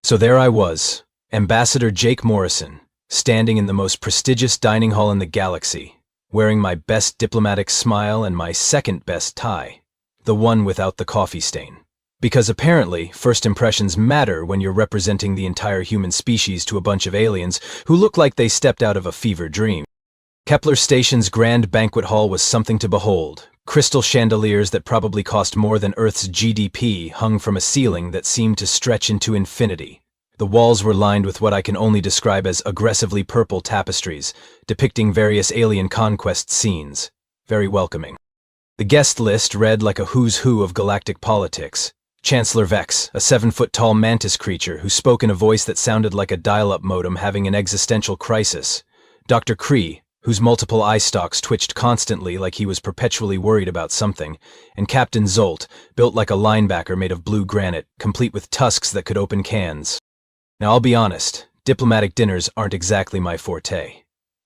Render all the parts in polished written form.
So there I was, Ambassador Jake Morrison, standing in the most prestigious dining hall in the galaxy, wearing my best diplomatic smile and my second best tie, the one without the coffee stain. Because apparently, first impressions matter when you're representing the entire human species to a bunch of aliens who look like they stepped out of a fever dream. Kepler Station's grand banquet hall was something to behold. Crystal chandeliers that probably cost more than Earth's GDP hung from a ceiling that seemed to stretch into infinity. The walls were lined with what I can only describe as aggressively purple tapestries, depicting various alien conquest scenes. Very welcoming. The guest list read like a who's who of galactic politics. Chancellor Vex, a 7-foot-tall mantis creature who spoke in a voice that sounded like a dial-up modem having an existential crisis. Dr. Kree, whose multiple eye stalks twitched constantly like he was perpetually worried about something, and Captain Zolt, built like a linebacker made of blue granite, complete with tusks that could open cans. Now I'll be honest, diplomatic dinners aren't exactly my forte.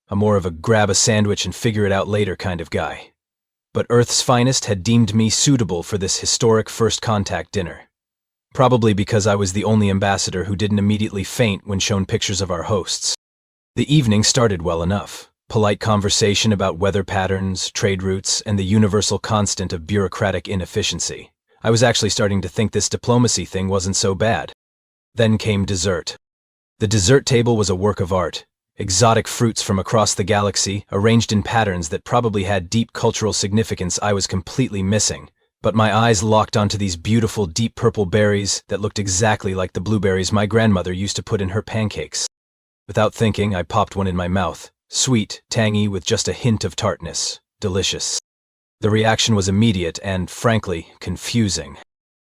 I'm more of a grab a sandwich and figure it out later kind of guy. But Earth's finest had deemed me suitable for this historic first contact dinner. Probably because I was the only ambassador who didn't immediately faint when shown pictures of our hosts. The evening started well enough. Polite conversation about weather patterns, trade routes, and the universal constant of bureaucratic inefficiency. I was actually starting to think this diplomacy thing wasn't so bad. Then came dessert. The dessert table was a work of art. Exotic fruits from across the galaxy, arranged in patterns that probably had deep cultural significance I was completely missing. But my eyes locked onto these beautiful deep purple berries that looked exactly like the blueberries my grandmother used to put in her pancakes. Without thinking, I popped one in my mouth. Sweet, tangy, with just a hint of tartness. Delicious. The reaction was immediate and, frankly, confusing.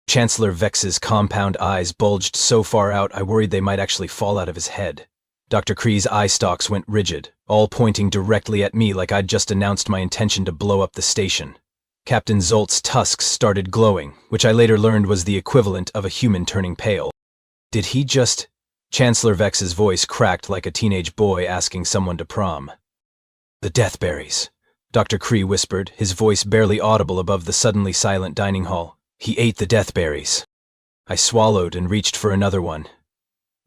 Chancellor Vex's compound eyes bulged so far out I worried they might actually fall out of his head. Dr. Kree's eye stalks went rigid, all pointing directly at me like I'd just announced my intention to blow up the station. Captain Zolt's tusks started glowing, which I later learned was the equivalent of a human turning pale. Did he just... Chancellor Vex's voice cracked like a teenage boy asking someone to prom. The Deathberries, Dr. Kree whispered, his voice barely audible above the suddenly silent dining hall. He ate the Deathberries. I swallowed and reached for another one.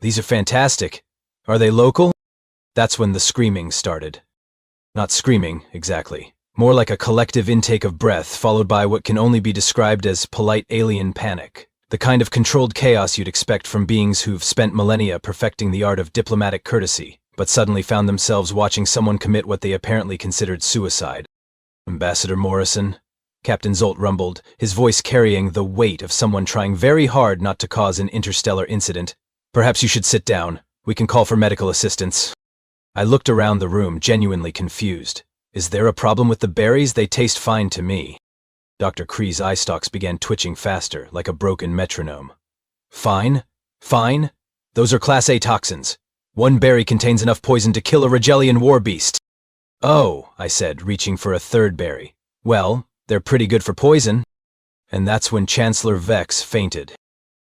These are fantastic. Are they local? That's when the screaming started. Not screaming, exactly. More like a collective intake of breath followed by what can only be described as polite alien panic. The kind of controlled chaos you'd expect from beings who've spent millennia perfecting the art of diplomatic courtesy, but suddenly found themselves watching someone commit what they apparently considered suicide. Ambassador Morrison, Captain Zolt rumbled, his voice carrying the weight of someone trying very hard not to cause an interstellar incident. Perhaps you should sit down. We can call for medical assistance. I looked around the room, genuinely confused. Is there a problem with the berries? They taste fine to me. Dr. Kree's eye stalks began twitching faster, like a broken metronome. Fine? Fine? Those are Class A toxins. One berry contains enough poison to kill a Regellian war beast. Oh, I said, reaching for a third berry. Well, they're pretty good for poison. And that's when Chancellor Vex fainted.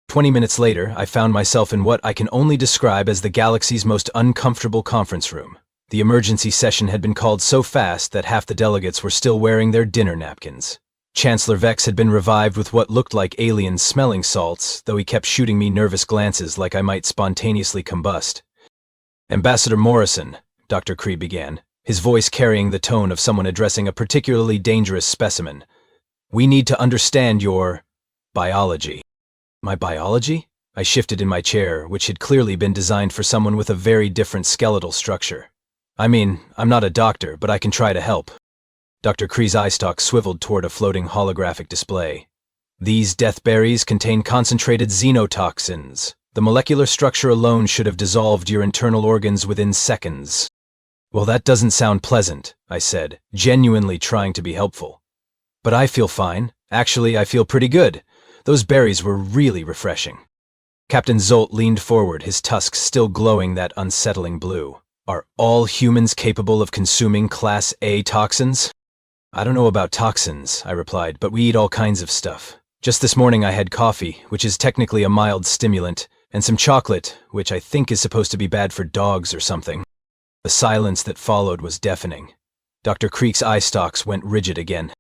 20 minutes later, I found myself in what I can only describe as the galaxy's most uncomfortable conference room. The emergency session had been called so fast that half the delegates were still wearing their dinner napkins. Chancellor Vex had been revived with what looked like alien smelling salts, though he kept shooting me nervous glances like I might spontaneously combust. Ambassador Morrison, Dr. Kree began, his voice carrying the tone of someone addressing a particularly dangerous specimen. We need to understand your biology. My biology? I shifted in my chair, which had clearly been designed for someone with a very different skeletal structure. I mean, I'm not a doctor, but I can try to help. Dr. Kree's eye stalk swiveled toward a floating holographic display. These deathberries contain concentrated xenotoxins. The molecular structure alone should have dissolved your internal organs within seconds. Well, that doesn't sound pleasant, I said, genuinely trying to be helpful. But I feel fine. Actually, I feel pretty good. Those berries were really refreshing. Captain Zolt leaned forward, his tusks still glowing that unsettling blue. Are all humans capable of consuming Class A toxins? I don't know about toxins, I replied, but we eat all kinds of stuff. Just this morning I had coffee, which is technically a mild stimulant, and some chocolate, which I think is supposed to be bad for dogs or something. The silence that followed was deafening. Dr. Kreek's eye stalks went rigid again.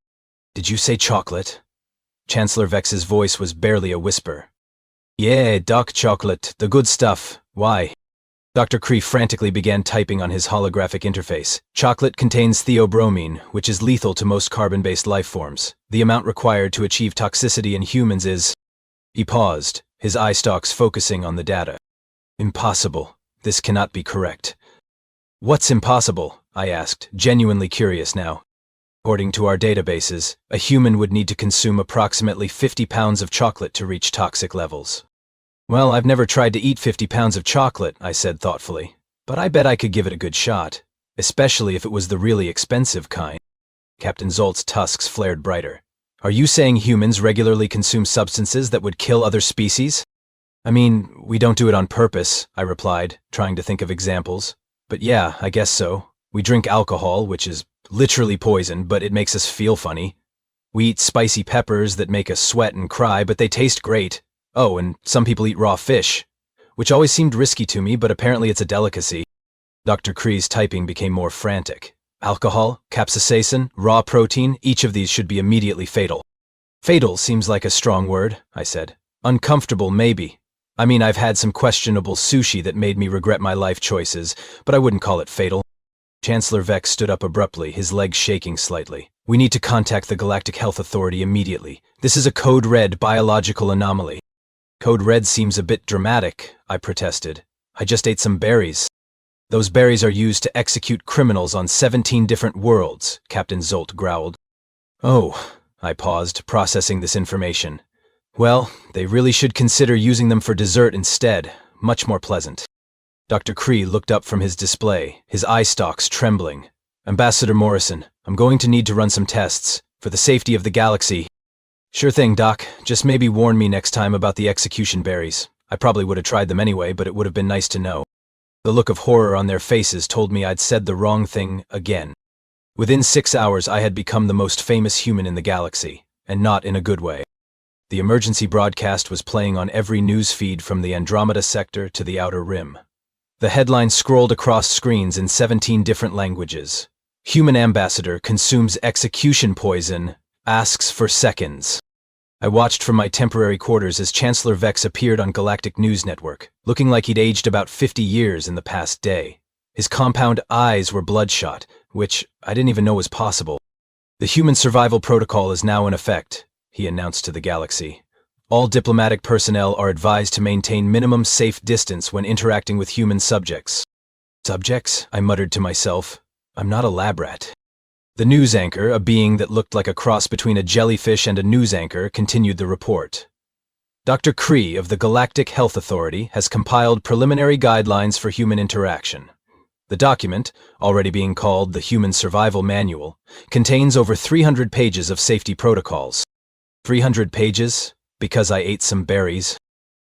Did you say chocolate? Chancellor Vex's voice was barely a whisper. Yeah, dark chocolate, the good stuff. Why? Dr. Cree frantically began typing on his holographic interface. Chocolate contains theobromine, which is lethal to most carbon-based life forms. The amount required to achieve toxicity in humans is... He paused, his eye stalks focusing on the data. Impossible. This cannot be correct. What's impossible? I asked, genuinely curious now. According to our databases, a human would need to consume approximately 50 pounds of chocolate to reach toxic levels. Well, I've never tried to eat 50 pounds of chocolate, I said thoughtfully, but I bet I could give it a good shot, especially if it was the really expensive kind. Captain Zolt's tusks flared brighter. Are you saying humans regularly consume substances that would kill other species? I mean, we don't do it on purpose, I replied, trying to think of examples. But yeah, I guess so. We drink alcohol, which is literally poison, but it makes us feel funny. We eat spicy peppers that make us sweat and cry, but they taste great. Oh, and some people eat raw fish, which always seemed risky to me, but apparently it's a delicacy. Dr. Cree's typing became more frantic. Alcohol, capsaicin, raw protein, each of these should be immediately fatal. Fatal seems like a strong word, I said. Uncomfortable, maybe. I mean, I've had some questionable sushi that made me regret my life choices, but I wouldn't call it fatal. Chancellor Vex stood up abruptly, his legs shaking slightly. We need to contact the Galactic Health Authority immediately. This is a Code Red biological anomaly. Code Red seems a bit dramatic, I protested. I just ate some berries. Those berries are used to execute criminals on 17 different worlds, Captain Zolt growled. Oh, I paused, processing this information. Well, they really should consider using them for dessert instead, much more pleasant. Dr. Cree looked up from his display, his eye stalks trembling. Ambassador Morrison, I'm going to need to run some tests, for the safety of the galaxy. Sure thing, Doc. Just maybe warn me next time about the execution berries. I probably would have tried them anyway, but it would have been nice to know. The look of horror on their faces told me I'd said the wrong thing again. Within 6 hours, I had become the most famous human in the galaxy, and not in a good way. The emergency broadcast was playing on every news feed from the Andromeda sector to the Outer Rim. The headline scrolled across screens in 17 different languages. Human ambassador consumes execution poison, asks for seconds. I watched from my temporary quarters as Chancellor Vex appeared on Galactic News Network, looking like he'd aged about 50 years in the past day. His compound eyes were bloodshot, which I didn't even know was possible. The human survival protocol is now in effect, he announced to the galaxy. All diplomatic personnel are advised to maintain minimum safe distance when interacting with human subjects. Subjects? I muttered to myself. I'm not a lab rat. The news anchor, a being that looked like a cross between a jellyfish and a news anchor, continued the report. Dr. Cree of the Galactic Health Authority has compiled preliminary guidelines for human interaction. The document, already being called the Human Survival Manual, contains over 300 pages of safety protocols. 300 pages? Because I ate some berries.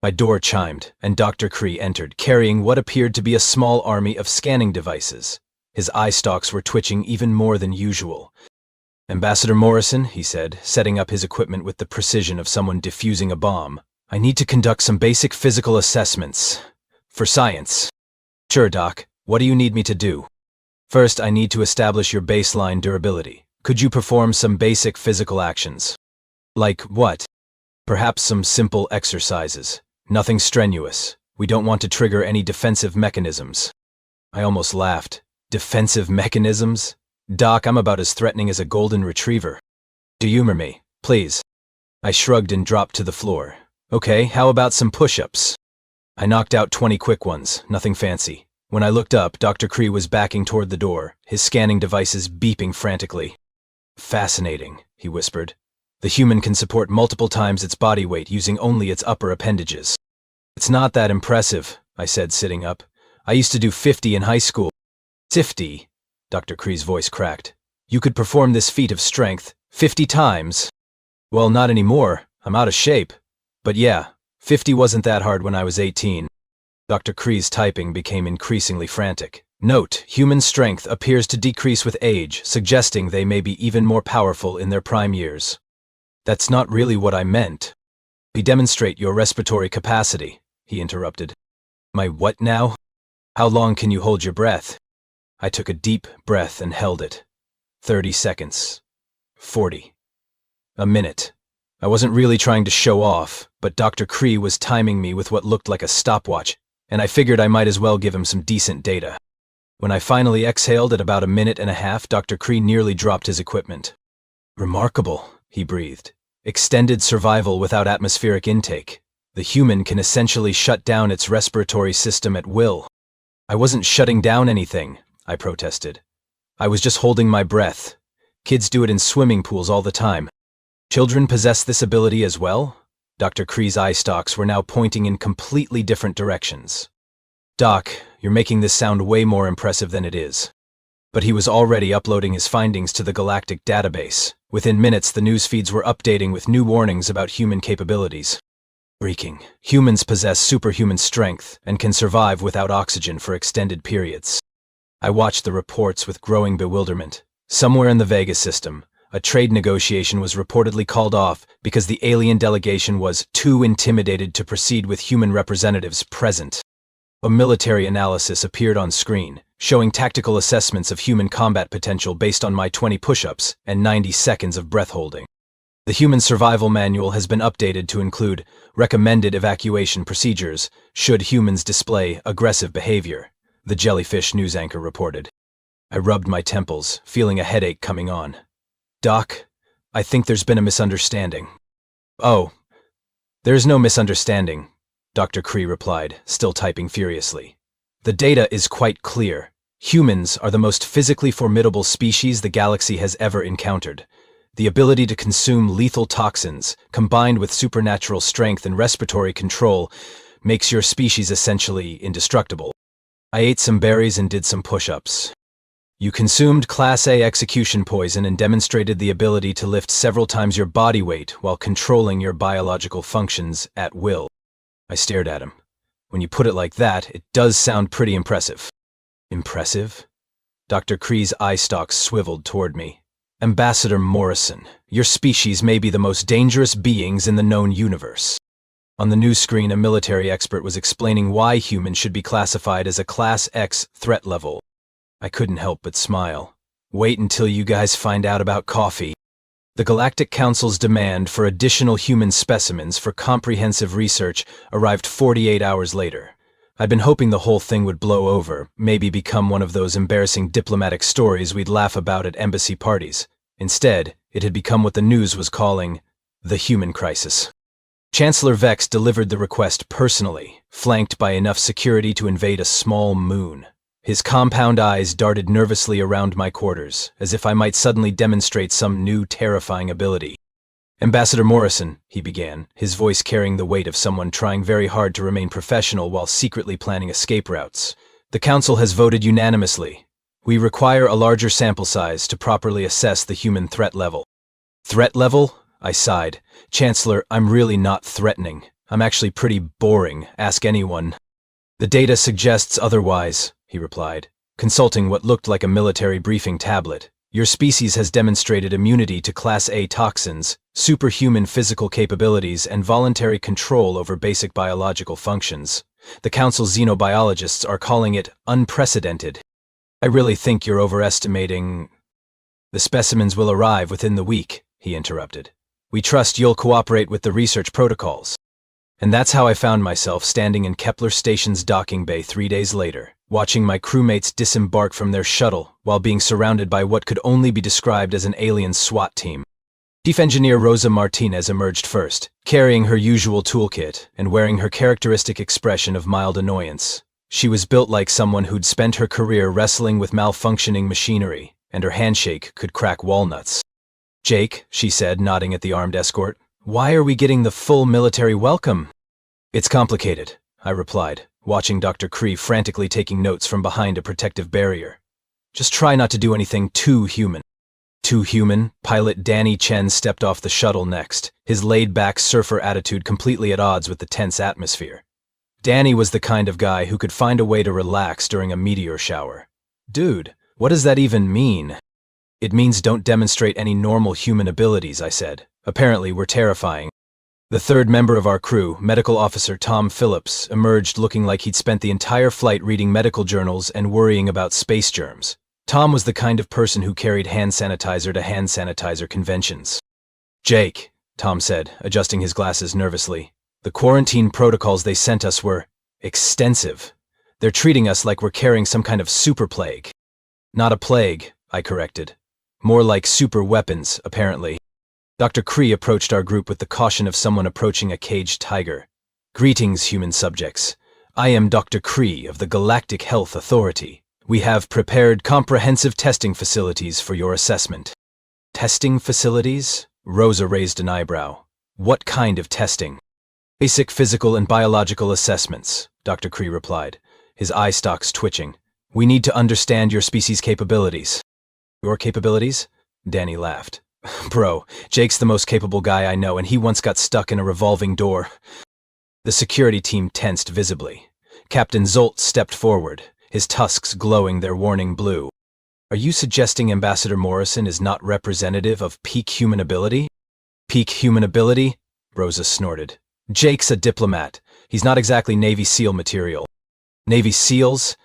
My door chimed, and Dr. Cree entered, carrying what appeared to be a small army of scanning devices. His eye stalks were twitching even more than usual. Ambassador Morrison, he said, setting up his equipment with the precision of someone defusing a bomb. I need to conduct some basic physical assessments. For science. Sure, Doc. What do you need me to do? First, I need to establish your baseline durability. Could you perform some basic physical actions? Like what? Perhaps some simple exercises. Nothing strenuous. We don't want to trigger any defensive mechanisms. I almost laughed. Defensive mechanisms? Doc, I'm about as threatening as a golden retriever. Do humor me, please. I shrugged and dropped to the floor. Okay, how about some push-ups? I knocked out 20 quick ones, nothing fancy. When I looked up, Dr. Cree was backing toward the door, his scanning devices beeping frantically. Fascinating, he whispered. The human can support multiple times its body weight using only its upper appendages. It's not that impressive, I said, sitting up. I used to do 50 in high school. 50? Dr. Cree's voice cracked. You could perform this feat of strength 50 times? Well, not anymore. I'm out of shape. But yeah, 50 wasn't that hard when I was 18. Dr. Cree's typing became increasingly frantic. Note, human strength appears to decrease with age, suggesting they may be even more powerful in their prime years. That's not really what I meant. We demonstrate your respiratory capacity, he interrupted. My what now? How long can you hold your breath? I took a deep breath and held it. 30 seconds. 40. A minute. I wasn't really trying to show off, but Dr. Cree was timing me with what looked like a stopwatch, and I figured I might as well give him some decent data. When I finally exhaled at about a minute and a half, Dr. Cree nearly dropped his equipment. "Remarkable," he breathed. "Extended survival without atmospheric intake. The human can essentially shut down its respiratory system at will." "I wasn't shutting down anything," I protested. "I was just holding my breath. Kids do it in swimming pools all the time." "Children possess this ability as well?" Dr. Cree's eye stalks were now pointing in completely different directions. "Doc, you're making this sound way more impressive than it is." But he was already uploading his findings to the galactic database. Within minutes, the news feeds were updating with new warnings about human capabilities. Freaking. Humans possess superhuman strength and can survive without oxygen for extended periods. I watched the reports with growing bewilderment. Somewhere in the Vega system, a trade negotiation was reportedly called off because the alien delegation was too intimidated to proceed with human representatives present. A military analysis appeared on screen, showing tactical assessments of human combat potential based on my 20 push-ups and 90 seconds of breath holding. The Human Survival Manual has been updated to include recommended evacuation procedures should humans display aggressive behavior, the Jellyfish news anchor reported. I rubbed my temples, feeling a headache coming on. "Doc, I think there's been a misunderstanding." "Oh, there's no misunderstanding," Dr. Cree replied, still typing furiously. "The data is quite clear. Humans are the most physically formidable species the galaxy has ever encountered. The ability to consume lethal toxins, combined with supernatural strength and respiratory control, makes your species essentially indestructible. I ate some berries and did some push-ups. You consumed Class A execution poison and demonstrated the ability to lift several times your body weight while controlling your biological functions at will." I stared at him. "When you put it like that, it does sound pretty impressive." "Impressive?" Dr. Cree's eye stalks swiveled toward me. "Ambassador Morrison, your species may be the most dangerous beings in the known universe." On the news screen, a military expert was explaining why humans should be classified as a Class X threat level. I couldn't help but smile. "Wait until you guys find out about coffee." The Galactic Council's demand for additional human specimens for comprehensive research arrived 48 hours later. I'd been hoping the whole thing would blow over, maybe become one of those embarrassing diplomatic stories we'd laugh about at embassy parties. Instead, it had become what the news was calling the human crisis. Chancellor Vex delivered the request personally, flanked by enough security to invade a small moon. His compound eyes darted nervously around my quarters, as if I might suddenly demonstrate some new terrifying ability. "Ambassador Morrison," he began, his voice carrying the weight of someone trying very hard to remain professional while secretly planning escape routes. "The Council has voted unanimously. We require a larger sample size to properly assess the human threat level." "Threat level?" I sighed. "Chancellor, I'm really not threatening. I'm actually pretty boring, ask anyone." "The data suggests otherwise," he replied, consulting what looked like a military briefing tablet. "Your species has demonstrated immunity to Class A toxins, superhuman physical capabilities, and voluntary control over basic biological functions. The Council's xenobiologists are calling it unprecedented." "I really think you're overestimating—" "The specimens will arrive within the week," he interrupted. "We trust you'll cooperate with the research protocols." And that's how I found myself standing in Kepler Station's docking bay 3 days later, watching my crewmates disembark from their shuttle while being surrounded by what could only be described as an alien SWAT team. Chief Engineer Rosa Martinez emerged first, carrying her usual toolkit and wearing her characteristic expression of mild annoyance. She was built like someone who'd spent her career wrestling with malfunctioning machinery, and her handshake could crack walnuts. "Jake," she said, nodding at the armed escort, "why are we getting the full military welcome?" "It's complicated," I replied, watching Dr. Cree frantically taking notes from behind a protective barrier. "Just try not to do anything too human." "Too human?" Pilot Danny Chen stepped off the shuttle next, his laid-back surfer attitude completely at odds with the tense atmosphere. Danny was the kind of guy who could find a way to relax during a meteor shower. "Dude, what does that even mean?" "It means don't demonstrate any normal human abilities," I said. "Apparently, we're terrifying." The third member of our crew, Medical Officer Tom Phillips, emerged looking like he'd spent the entire flight reading medical journals and worrying about space germs. Tom was the kind of person who carried hand sanitizer to hand sanitizer conventions. "Jake," Tom said, adjusting his glasses nervously. The quarantine protocols they sent us were extensive. They're treating us like we're carrying some kind of super plague. Not a plague, I corrected. More like super weapons, apparently. Dr. Kree approached our group with the caution of someone approaching a caged tiger. Greetings, human subjects. I am Dr. Kree of the Galactic Health Authority. We have prepared comprehensive testing facilities for your assessment. Testing facilities? Rosa raised an eyebrow. What kind of testing? Basic physical and biological assessments, Dr. Kree replied, his eye stalks twitching. We need to understand your species' capabilities. Your capabilities? Danny laughed. Bro, Jake's the most capable guy I know, and he once got stuck in a revolving door. The security team tensed visibly. Captain Zolt stepped forward, his tusks glowing their warning blue. Are you suggesting Ambassador Morrison is not representative of peak human ability? Peak human ability? Rosa snorted. Jake's a diplomat. He's not exactly Navy SEAL material. Navy SEALs?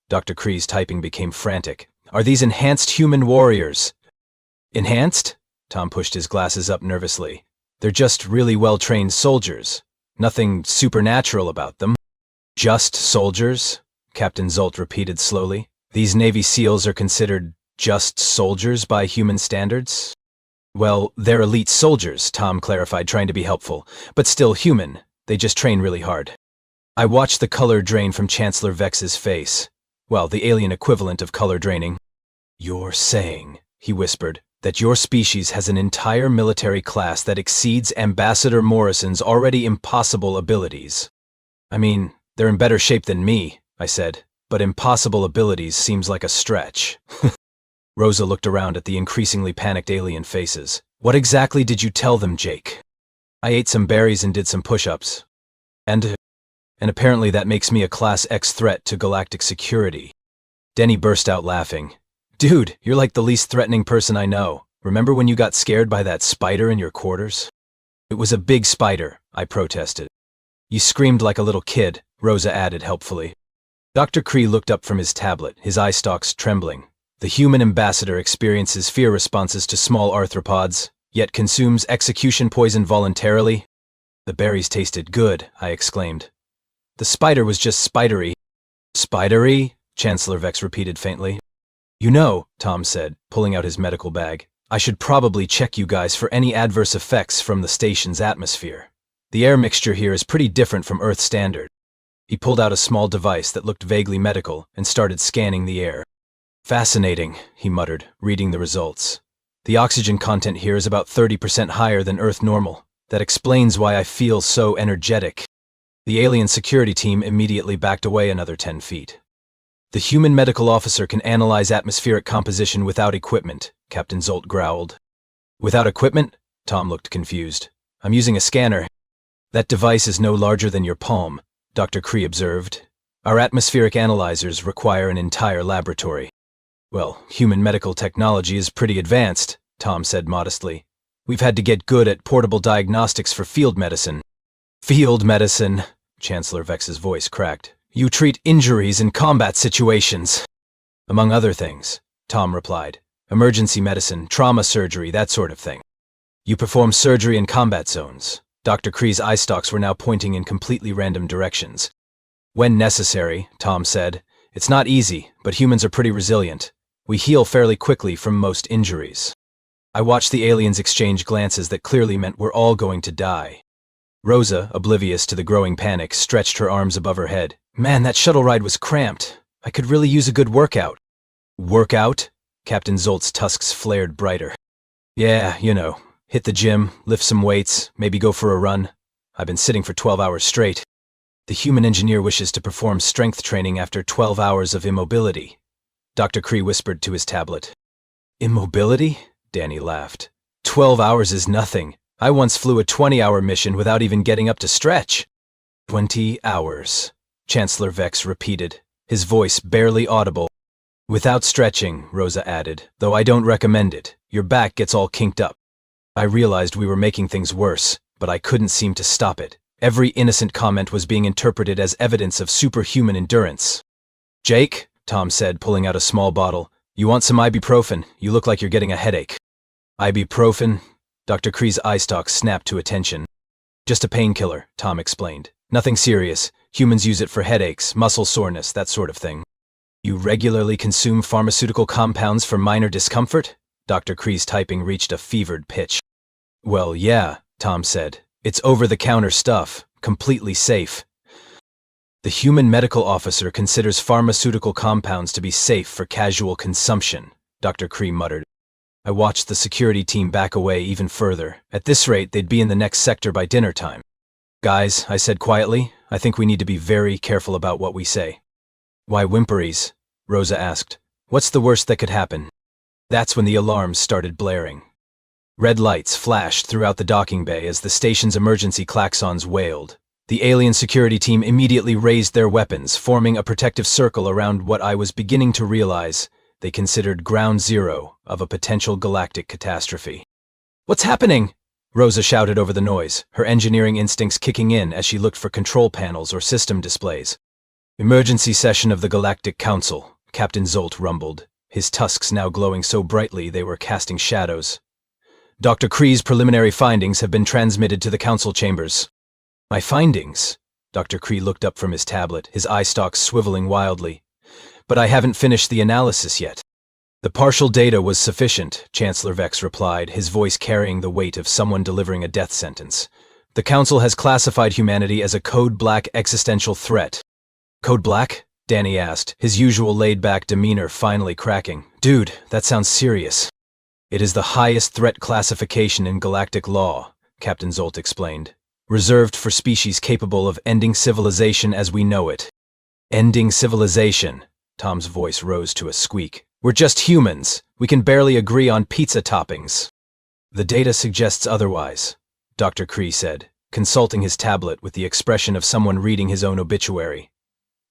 Dr. Kree's typing became frantic. Are these enhanced human warriors? Enhanced? Tom pushed his glasses up nervously. They're just really well-trained soldiers. Nothing supernatural about them. Just soldiers? Captain Zolt repeated slowly. These Navy SEALs are considered just soldiers by human standards? Well, they're elite soldiers, Tom clarified, trying to be helpful, but still human. They just train really hard. I watched the color drain from Chancellor Vex's face. Well, the alien equivalent of color draining. You're saying, he whispered, that your species has an entire military class that exceeds Ambassador Morrison's already impossible abilities. I mean, they're in better shape than me, I said, but impossible abilities seems like a stretch. Rosa looked around at the increasingly panicked alien faces. What exactly did you tell them, Jake? I ate some berries and did some push-ups. And apparently that makes me a Class X threat to galactic security. Denny burst out laughing. Dude, you're like the least threatening person I know. Remember when you got scared by that spider in your quarters? It was a big spider, I protested. You screamed like a little kid, Rosa added helpfully. Dr. Kree looked up from his tablet, his eye stalks trembling. The human ambassador experiences fear responses to small arthropods, yet consumes execution poison voluntarily. The berries tasted good, I exclaimed. The spider was just spidery. Spidery? Chancellor Vex repeated faintly. You know, Tom said, pulling out his medical bag, I should probably check you guys for any adverse effects from the station's atmosphere. The air mixture here is pretty different from Earth standard. He pulled out a small device that looked vaguely medical and started scanning the air. Fascinating, he muttered, reading the results. The oxygen content here is about 30% higher than Earth normal. That explains why I feel so energetic. The alien security team immediately backed away another 10 feet. The human medical officer can analyze atmospheric composition without equipment, Captain Zolt growled. Without equipment? Tom looked confused. I'm using a scanner. That device is no larger than your palm, Dr. Kree observed. Our atmospheric analyzers require an entire laboratory. Well, human medical technology is pretty advanced, Tom said modestly. We've had to get good at portable diagnostics for field medicine. Field medicine, Chancellor Vex's voice cracked. You treat injuries in combat situations. Among other things, Tom replied. Emergency medicine, trauma surgery, that sort of thing. You perform surgery in combat zones. Dr. Kree's eye stalks were now pointing in completely random directions. When necessary, Tom said. It's not easy, but humans are pretty resilient. We heal fairly quickly from most injuries. I watched the aliens exchange glances that clearly meant we're all going to die. Rosa, oblivious to the growing panic, stretched her arms above her head. Man, that shuttle ride was cramped. I could really use a good workout. Workout? Captain Zolt's tusks flared brighter. Yeah, you know, hit the gym, lift some weights, maybe go for a run. I've been sitting for 12 hours straight. The human engineer wishes to perform strength training after 12 hours of immobility. Dr. Kree whispered to his tablet. Immobility? Danny laughed. 12 hours is nothing. I once flew a 20-hour mission without even getting up to stretch. 20 hours, Chancellor Vex repeated, his voice barely audible. Without stretching, Rosa added, though I don't recommend it. Your back gets all kinked up. I realized we were making things worse, but I couldn't seem to stop it. Every innocent comment was being interpreted as evidence of superhuman endurance. Jake, Tom said, pulling out a small bottle. You want some ibuprofen? You look like you're getting a headache. Ibuprofen? Dr. Kree's eye stalks snapped to attention. Just a painkiller, Tom explained. Nothing serious. Humans use it for headaches, muscle soreness, that sort of thing. You regularly consume pharmaceutical compounds for minor discomfort? Dr. Kree's typing reached a fevered pitch. Well, yeah, Tom said. It's over-the-counter stuff, completely safe. The human medical officer considers pharmaceutical compounds to be safe for casual consumption, Dr. Kree muttered. I watched the security team back away even further. At this rate, they'd be in the next sector by dinner time. Guys, I said quietly, I think we need to be very careful about what we say. Why whimperies? Rosa asked. What's the worst that could happen? That's when the alarms started blaring. Red lights flashed throughout the docking bay as the station's emergency klaxons wailed. The alien security team immediately raised their weapons, forming a protective circle around what I was beginning to realize they considered ground zero of a potential galactic catastrophe. What's happening? Rosa shouted over the noise, her engineering instincts kicking in as she looked for control panels or system displays. Emergency session of the Galactic Council, Captain Zolt rumbled, his tusks now glowing so brightly they were casting shadows. Dr. Kree's preliminary findings have been transmitted to the council chambers. My findings? Dr. Kree looked up from his tablet, his eye stalks swiveling wildly. But I haven't finished the analysis yet. The partial data was sufficient, Chancellor Vex replied, his voice carrying the weight of someone delivering a death sentence. The Council has classified humanity as a Code Black existential threat. Code Black? Danny asked, his usual laid-back demeanor finally cracking. Dude, that sounds serious. It is the highest threat classification in galactic law, Captain Zolt explained. Reserved for species capable of ending civilization as we know it. Ending civilization. Tom's voice rose to a squeak. We're just humans. We can barely agree on pizza toppings. The data suggests otherwise, Dr. Kree said, consulting his tablet with the expression of someone reading his own obituary.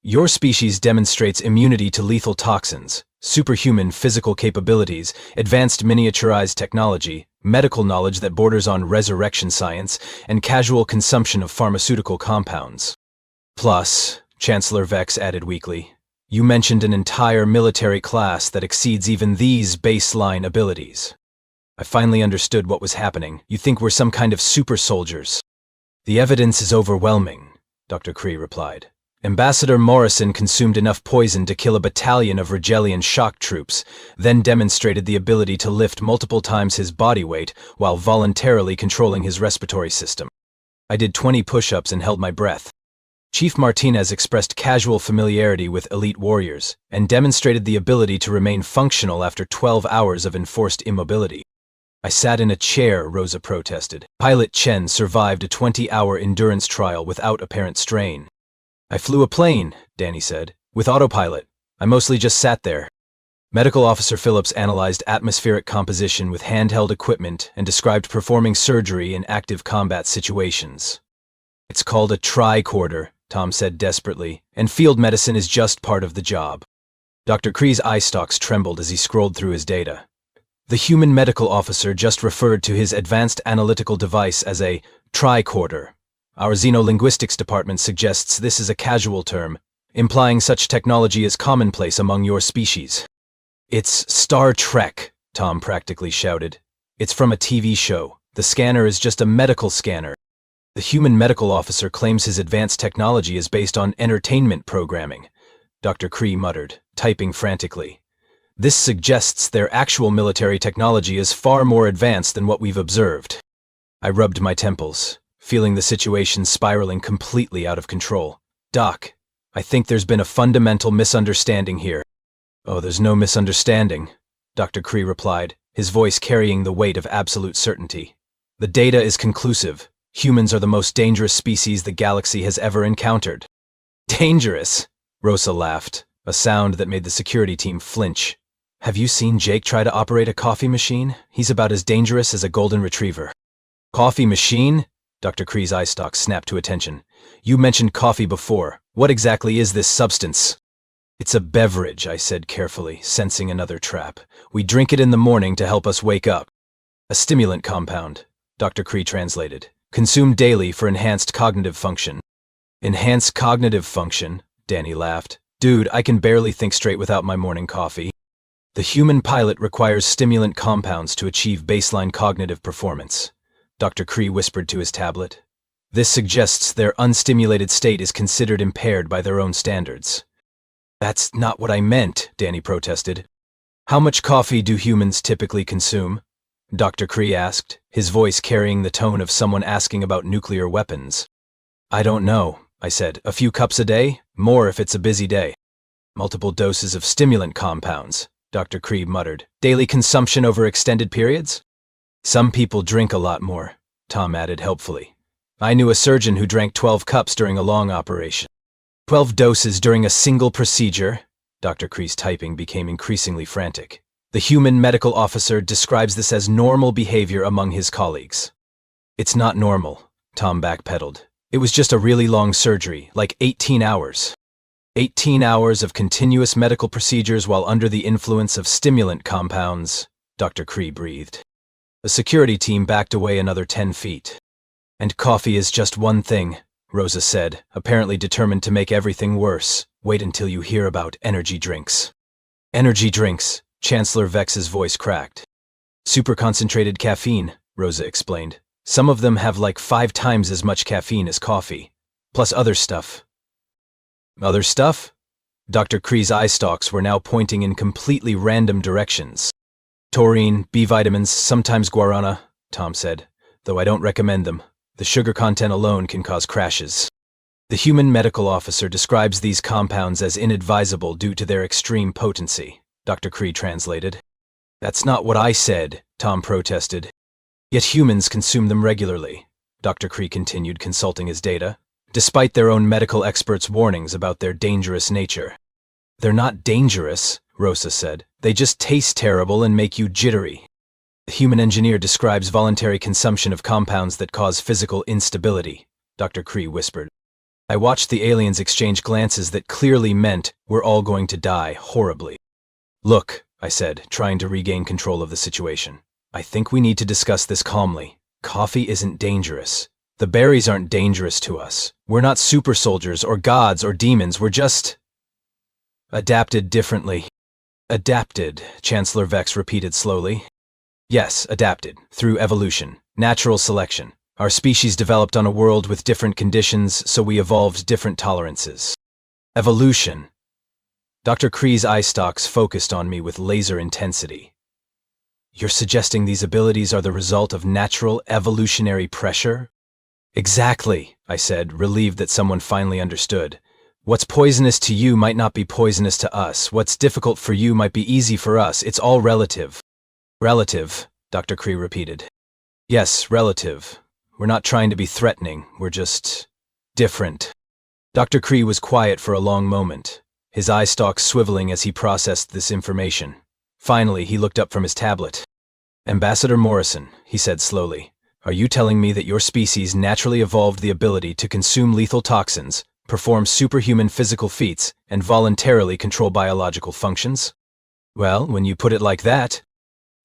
Your species demonstrates immunity to lethal toxins, superhuman physical capabilities, advanced miniaturized technology, medical knowledge that borders on resurrection science, and casual consumption of pharmaceutical compounds. Plus, Chancellor Vex added weakly, you mentioned an entire military class that exceeds even these baseline abilities. I finally understood what was happening. You think we're some kind of super soldiers. The evidence is overwhelming, Dr. Kree replied. Ambassador Morrison consumed enough poison to kill a battalion of Rigelian shock troops, then demonstrated the ability to lift multiple times his body weight while voluntarily controlling his respiratory system. I did 20 push-ups and held my breath. Chief Martinez expressed casual familiarity with elite warriors and demonstrated the ability to remain functional after 12 hours of enforced immobility. I sat in a chair, Rosa protested. Pilot Chen survived a 20-hour endurance trial without apparent strain. I flew a plane, Danny said, with autopilot. I mostly just sat there. Medical Officer Phillips analyzed atmospheric composition with handheld equipment and described performing surgery in active combat situations. It's called a tricorder, Tom said desperately, and field medicine is just part of the job. Dr. Kree's eye stalks trembled as he scrolled through his data. The human medical officer just referred to his advanced analytical device as a tricorder. Our xenolinguistics department suggests this is a casual term, implying such technology is commonplace among your species. It's Star Trek, Tom practically shouted. It's from a TV show. The scanner is just a medical scanner. The human medical officer claims his advanced technology is based on entertainment programming, Dr. Kree muttered, typing frantically. This suggests their actual military technology is far more advanced than what we've observed. I rubbed my temples, feeling the situation spiraling completely out of control. Doc, I think there's been a fundamental misunderstanding here. Oh, there's no misunderstanding, Dr. Kree replied, his voice carrying the weight of absolute certainty. The data is conclusive. Humans are the most dangerous species the galaxy has ever encountered. Dangerous? Rosa laughed, a sound that made the security team flinch. Have you seen Jake try to operate a coffee machine? He's about as dangerous as a golden retriever. Coffee machine? Dr. Kree's eye stalks snapped to attention. You mentioned coffee before. What exactly is this substance? It's a beverage, I said carefully, sensing another trap. We drink it in the morning to help us wake up. A stimulant compound, Dr. Kree translated. Consumed daily for enhanced cognitive function. Enhanced cognitive function? Danny laughed. Dude, I can barely think straight without my morning coffee. The human pilot requires stimulant compounds to achieve baseline cognitive performance, Dr. Cree whispered to his tablet. This suggests their unstimulated state is considered impaired by their own standards. That's not what I meant, Danny protested. How much coffee do humans typically consume? Dr. Cree asked, his voice carrying the tone of someone asking about nuclear weapons. I don't know, I said. A few cups a day? More if it's a busy day. Multiple doses of stimulant compounds, Dr. Cree muttered. Daily consumption over extended periods? Some people drink a lot more, Tom added helpfully. I knew a surgeon who drank 12 cups during a long operation. 12 doses during a single procedure? Dr. Cree's typing became increasingly frantic. The human medical officer describes this as normal behavior among his colleagues. It's not normal, Tom backpedaled. It was just a really long surgery, like 18 hours. 18 hours of continuous medical procedures while under the influence of stimulant compounds, Dr. Cree breathed. The security team backed away another 10 feet. And coffee is just one thing, Rosa said, apparently determined to make everything worse. Wait until you hear about energy drinks. Energy drinks, Chancellor Vex's voice cracked. Super concentrated caffeine, Rosa explained. Some of them have like 5 times as much caffeine as coffee, plus other stuff. Other stuff? Dr. Cree's eye stalks were now pointing in completely random directions. Taurine, B vitamins, sometimes guarana, Tom said, though I don't recommend them. The sugar content alone can cause crashes. The human medical officer describes these compounds as inadvisable due to their extreme potency, Dr. Cree translated. That's not what I said, Tom protested. Yet humans consume them regularly, Dr. Cree continued, consulting his data, despite their own medical experts' warnings about their dangerous nature. They're not dangerous, Rosa said. They just taste terrible and make you jittery. The human engineer describes voluntary consumption of compounds that cause physical instability, Dr. Cree whispered. I watched the aliens exchange glances that clearly meant we're all going to die horribly. Look, I said, trying to regain control of the situation. I think we need to discuss this calmly. Coffee isn't dangerous. The berries aren't dangerous to us. We're not super soldiers or gods or demons. We're just adapted differently. Adapted, Chancellor Vex repeated slowly. Yes, adapted, through evolution, natural selection. Our species developed on a world with different conditions, so we evolved different tolerances. Evolution. Dr. Cree's eye stalks focused on me with laser intensity. You're suggesting these abilities are the result of natural evolutionary pressure? Exactly, I said, relieved that someone finally understood. What's poisonous to you might not be poisonous to us. What's difficult for you might be easy for us. It's all relative. Relative, Dr. Cree repeated. Yes, relative. We're not trying to be threatening. We're just different. Dr. Cree was quiet for a long moment, his eye stalks swiveling as he processed this information. Finally, he looked up from his tablet. Ambassador Morrison, he said slowly, are you telling me that your species naturally evolved the ability to consume lethal toxins, perform superhuman physical feats, and voluntarily control biological functions? Well, when you put it like that.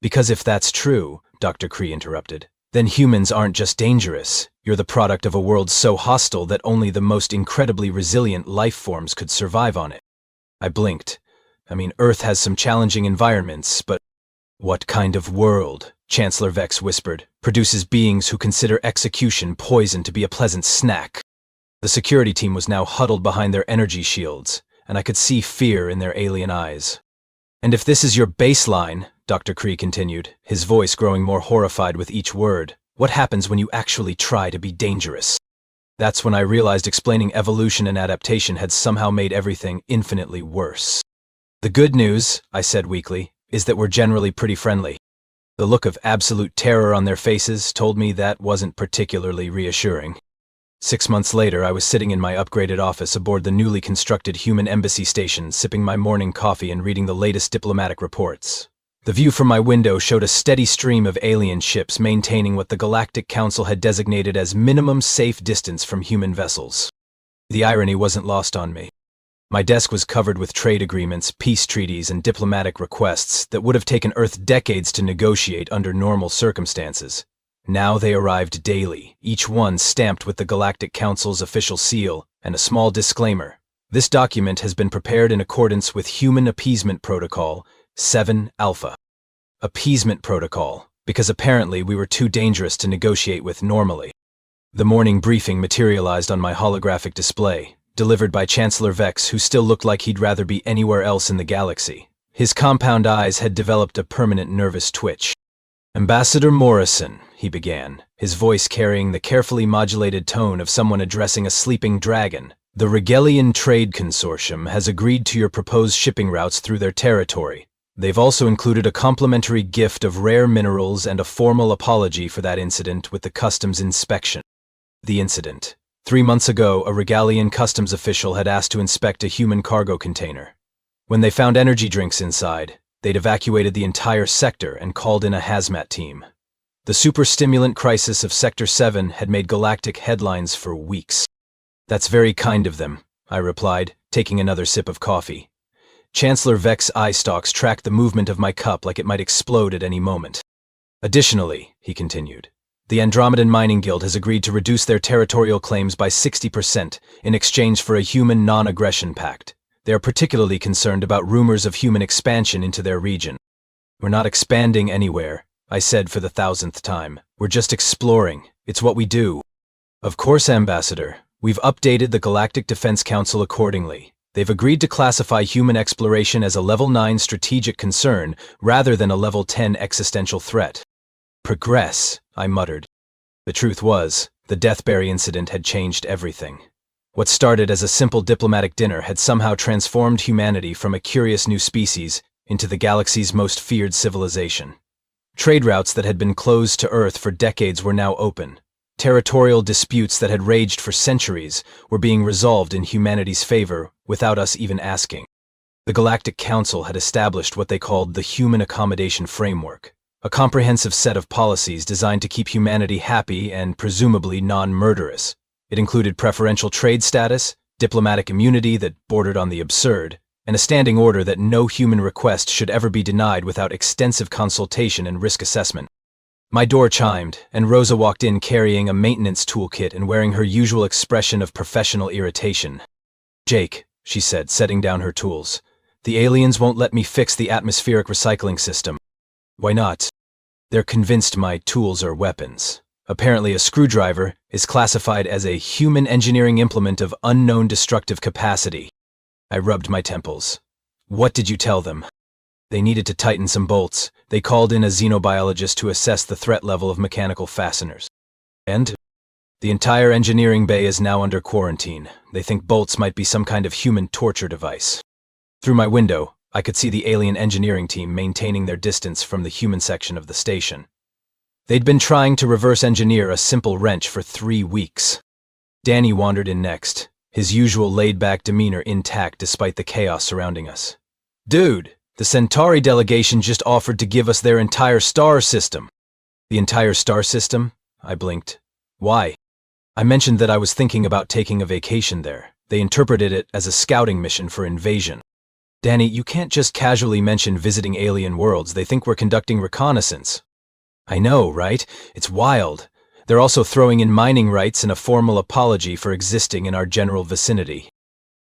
Because if that's true, Dr. Cree interrupted, then humans aren't just dangerous. You're the product of a world so hostile that only the most incredibly resilient life forms could survive on it. I blinked. I mean, Earth has some challenging environments, but what kind of world, Chancellor Vex whispered, produces beings who consider execution poison to be a pleasant snack? The security team was now huddled behind their energy shields, and I could see fear in their alien eyes. And if this is your baseline, Dr. Cree continued, his voice growing more horrified with each word, what happens when you actually try to be dangerous? That's when I realized explaining evolution and adaptation had somehow made everything infinitely worse. The good news, I said weakly, is that we're generally pretty friendly. The look of absolute terror on their faces told me that wasn't particularly reassuring. 6 months later, I was sitting in my upgraded office aboard the newly constructed human embassy station, sipping my morning coffee and reading the latest diplomatic reports. The view from my window showed a steady stream of alien ships maintaining what the Galactic Council had designated as minimum safe distance from human vessels. The irony wasn't lost on me. My desk was covered with trade agreements, peace treaties, and diplomatic requests that would have taken Earth decades to negotiate under normal circumstances. Now they arrived daily, each one stamped with the Galactic Council's official seal and a small disclaimer. This document has been prepared in accordance with Human Appeasement Protocol, 7 Alpha. Appeasement protocol, because apparently we were too dangerous to negotiate with normally. The morning briefing materialized on my holographic display, delivered by Chancellor Vex, who still looked like he'd rather be anywhere else in the galaxy. His compound eyes had developed a permanent nervous twitch. "Ambassador Morrison," he began, his voice carrying the carefully modulated tone of someone addressing a sleeping dragon. "The Regelian Trade Consortium has agreed to your proposed shipping routes through their territory. They've also included a complimentary gift of rare minerals and a formal apology for that incident with the customs inspection." The incident. 3 months ago, a Regalian customs official had asked to inspect a human cargo container. When they found energy drinks inside, they'd evacuated the entire sector and called in a hazmat team. The super-stimulant crisis of Sector 7 had made galactic headlines for weeks. "That's very kind of them," I replied, taking another sip of coffee. Chancellor Vex's eye stalks tracked the movement of my cup like it might explode at any moment. "Additionally," he continued, "the Andromedan Mining Guild has agreed to reduce their territorial claims by 60% in exchange for a human non-aggression pact. They are particularly concerned about rumors of human expansion into their region." "We're not expanding anywhere," I said for the 1,000th time. "We're just exploring. It's what we do." "Of course, Ambassador. We've updated the Galactic Defense Council accordingly. They've agreed to classify human exploration as a Level 9 strategic concern rather than a Level 10 existential threat." "Progress," I muttered. The truth was, the Deathberry incident had changed everything. What started as a simple diplomatic dinner had somehow transformed humanity from a curious new species into the galaxy's most feared civilization. Trade routes that had been closed to Earth for decades were now open. Territorial disputes that had raged for centuries were being resolved in humanity's favor without us even asking. The Galactic Council had established what they called the Human Accommodation Framework, a comprehensive set of policies designed to keep humanity happy and presumably non-murderous. It included preferential trade status, diplomatic immunity that bordered on the absurd, and a standing order that no human request should ever be denied without extensive consultation and risk assessment. My door chimed, and Rosa walked in carrying a maintenance toolkit and wearing her usual expression of professional irritation. "Jake," she said, setting down her tools, "the aliens won't let me fix the atmospheric recycling system." "Why not?" "They're convinced my tools are weapons. Apparently a screwdriver is classified as a human engineering implement of unknown destructive capacity." I rubbed my temples. "What did you tell them?" "They needed to tighten some bolts. They called in a xenobiologist to assess the threat level of mechanical fasteners." "And?" "The entire engineering bay is now under quarantine. They think bolts might be some kind of human torture device." Through my window, I could see the alien engineering team maintaining their distance from the human section of the station. They'd been trying to reverse engineer a simple wrench for 3 weeks. Danny wandered in next, his usual laid-back demeanor intact despite the chaos surrounding us. "Dude, the Centauri delegation just offered to give us their entire star system." "The entire star system?" I blinked. "Why?" "I mentioned that I was thinking about taking a vacation there. They interpreted it as a scouting mission for invasion." "Danny, you can't just casually mention visiting alien worlds. They think we're conducting reconnaissance." "I know, right? It's wild. They're also throwing in mining rights and a formal apology for existing in our general vicinity."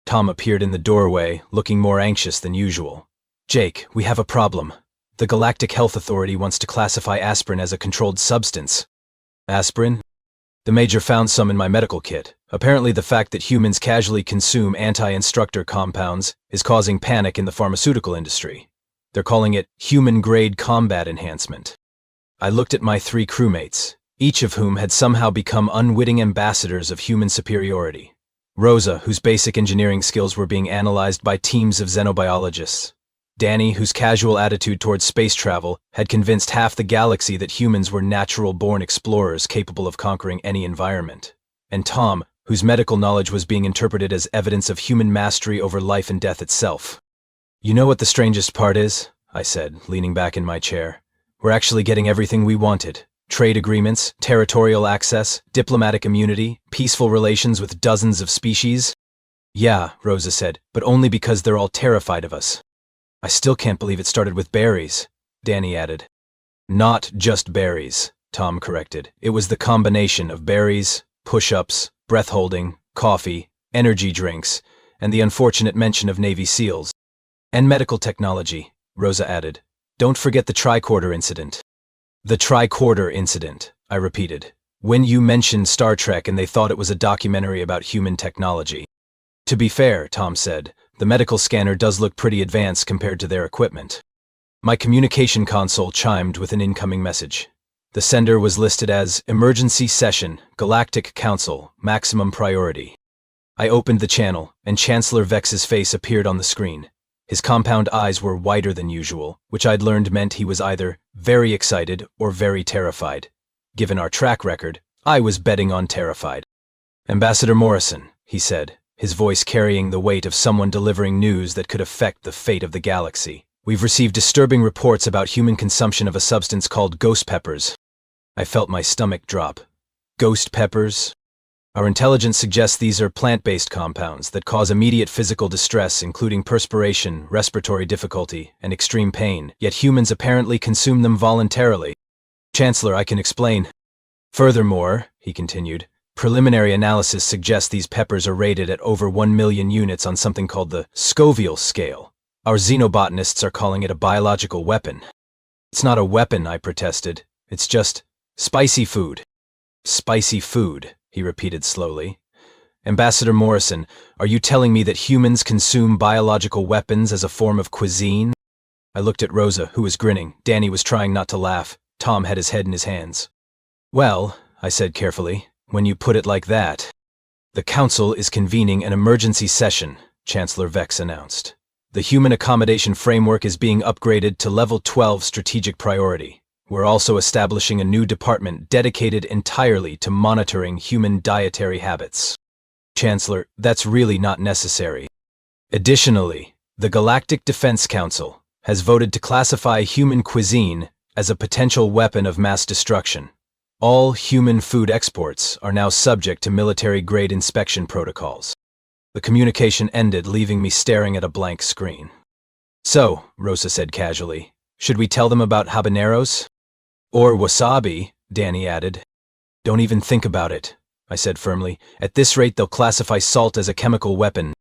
Tom appeared in the doorway, looking more anxious than usual. "Jake, we have a problem. The Galactic Health Authority wants to classify aspirin as a controlled substance." "Aspirin?" "The Major found some in my medical kit. Apparently the fact that humans casually consume anti-instructor compounds is causing panic in the pharmaceutical industry. They're calling it human-grade combat enhancement." I looked at my 3 crewmates, each of whom had somehow become unwitting ambassadors of human superiority. Rosa, whose basic engineering skills were being analyzed by teams of xenobiologists. Danny, whose casual attitude towards space travel had convinced half the galaxy that humans were natural-born explorers capable of conquering any environment. And Tom, whose medical knowledge was being interpreted as evidence of human mastery over life and death itself. "You know what the strangest part is?" I said, leaning back in my chair. "We're actually getting everything we wanted. Trade agreements, territorial access, diplomatic immunity, peaceful relations with dozens of species." "Yeah," Rosa said, "but only because they're all terrified of us." "I still can't believe it started with berries," Danny added. "Not just berries," Tom corrected. "It was the combination of berries, push-ups, breath-holding, coffee, energy drinks, and the unfortunate mention of Navy SEALs. And medical technology. Rosa added. Don't forget the tricorder incident. The tricorder incident, I repeated. When you mentioned Star Trek and they thought it was a documentary about human technology. To be fair, Tom said, the medical scanner does look pretty advanced compared to their equipment. My communication console chimed with an incoming message. The sender was listed as Emergency Session, Galactic Council, Maximum Priority. I opened the channel, and Chancellor Vex's face appeared on the screen. His compound eyes were wider than usual, which I'd learned meant he was either very excited or very terrified. Given our track record, I was betting on terrified. Ambassador Morrison, he said, his voice carrying the weight of someone delivering news that could affect the fate of the galaxy. We've received disturbing reports about human consumption of a substance called ghost peppers. I felt my stomach drop. Ghost peppers? Our intelligence suggests these are plant-based compounds that cause immediate physical distress, including perspiration, respiratory difficulty, and extreme pain, yet humans apparently consume them voluntarily. Chancellor, I can explain. Furthermore, he continued, preliminary analysis suggests these peppers are rated at over 1 million units on something called the Scoville scale. Our xenobotanists are calling it a biological weapon. It's not a weapon, I protested. It's just spicy food. Spicy food, he repeated slowly. Ambassador Morrison, are you telling me that humans consume biological weapons as a form of cuisine? I looked at Rosa, who was grinning. Danny was trying not to laugh. Tom had his head in his hands. Well, I said carefully, when you put it like that. The Council is convening an emergency session, Chancellor Vex announced. The Human Accommodation Framework is being upgraded to Level 12 strategic priority. We're also establishing a new department dedicated entirely to monitoring human dietary habits. Chancellor, that's really not necessary. Additionally, the Galactic Defense Council has voted to classify human cuisine as a potential weapon of mass destruction. All human food exports are now subject to military-grade inspection protocols. The communication ended, leaving me staring at a blank screen. So, Rosa said casually, should we tell them about habaneros? Or wasabi, Danny added. Don't even think about it, I said firmly. At this rate, they'll classify salt as a chemical weapon.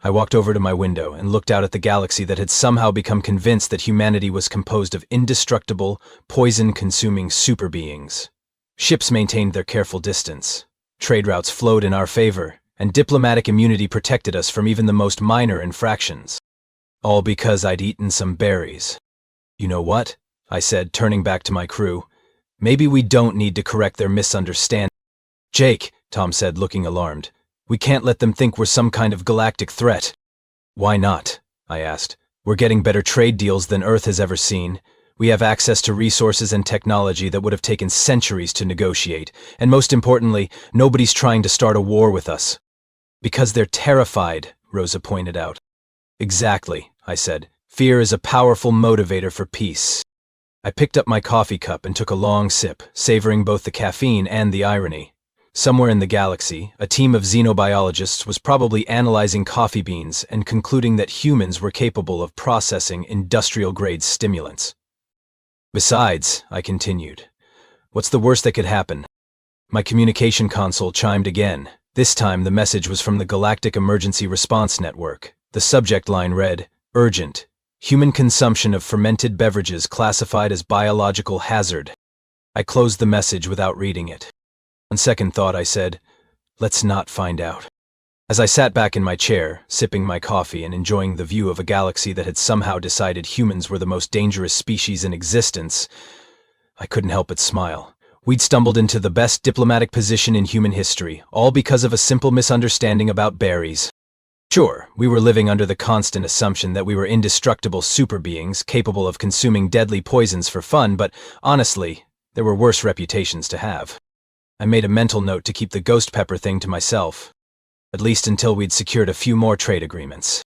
I walked over to my window and looked out at the galaxy that had somehow become convinced that humanity was composed of indestructible, poison-consuming super beings. Ships maintained their careful distance. Trade routes flowed in our favor, and diplomatic immunity protected us from even the most minor infractions. All because I'd eaten some berries. You know what? I said, turning back to my crew. Maybe we don't need to correct their misunderstanding. Jake, Tom said, looking alarmed. We can't let them think we're some kind of galactic threat. Why not? I asked. We're getting better trade deals than Earth has ever seen. We have access to resources and technology that would have taken centuries to negotiate. And most importantly, nobody's trying to start a war with us. Because they're terrified, Rosa pointed out. Exactly, I said. Fear is a powerful motivator for peace. I picked up my coffee cup and took a long sip, savoring both the caffeine and the irony. Somewhere in the galaxy, a team of xenobiologists was probably analyzing coffee beans and concluding that humans were capable of processing industrial-grade stimulants. Besides, I continued, what's the worst that could happen? My communication console chimed again. This time the message was from the Galactic Emergency Response Network. The subject line read, Urgent. Human consumption of fermented beverages classified as biological hazard. I closed the message without reading it. On second thought, I said, let's not find out. As I sat back in my chair, sipping my coffee and enjoying the view of a galaxy that had somehow decided humans were the most dangerous species in existence, I couldn't help but smile. We'd stumbled into the best diplomatic position in human history, all because of a simple misunderstanding about berries. Sure, we were living under the constant assumption that we were indestructible super beings capable of consuming deadly poisons for fun, but honestly, there were worse reputations to have. I made a mental note to keep the ghost pepper thing to myself, at least until we'd secured a few more trade agreements.